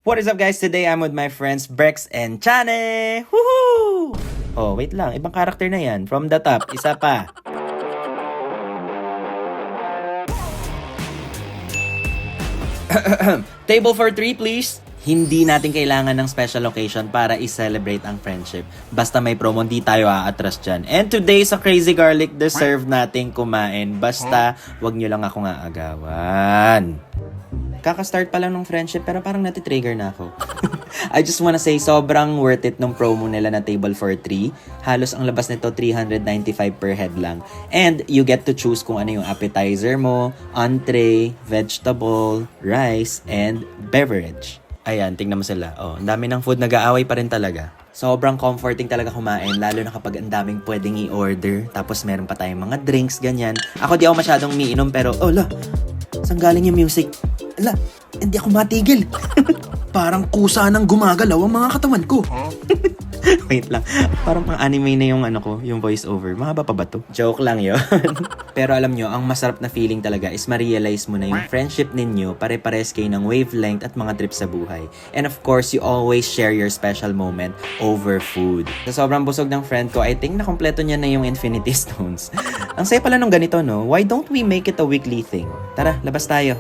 What is up guys? Today I'm with my friends Brex and Chane! Woohoo! Oh, wait lang. Ibang character na yan. From the top. Isa pa. Table for 3 please. Hindi natin kailangan ng special occasion para i-celebrate ang friendship. Basta may promo, hindi tayo aatras dyan. And today sa Crazy Garlic, deserve nating kumain. Basta, wag nyo lang akong aagawan. Kaka-start pa lang ng friendship pero parang natitrigger na ako. I just wanna say sobrang worth it nung promo nila na table for 3. Halos ang labas nito 395 per head lang. And you get to choose kung ano yung appetizer mo, entree, vegetable, rice, and beverage. Ayan, tingnan mo sila. Oh, ang dami ng food, nag-aaway pa rin talaga. Sobrang comforting talaga kumain, lalo na kapag ang daming pwedeng i-order. Tapos meron pa tayong mga drinks, ganyan. Ako di ako masyadong umiinom pero, saan galing yung music? Ala, hindi ako matigil. Parang kusa nang gumagalaw ang mga katawan ko. Wait lang. Parang pang anime na yung yung voice over. Mahaba pa ba to? Joke lang yun. Pero alam nyo, ang masarap na feeling talaga is ma-realize mo na yung friendship ninyo, pare-pares kayo ng wavelength at mga trips sa buhay. And of course, you always share your special moment over food. Sa sobrang busog ng friend ko, I think nakompleto niya na yung Infinity Stones. Ang saya pala nung ganito, no? Why don't we make it a weekly thing? Tara, labas tayo.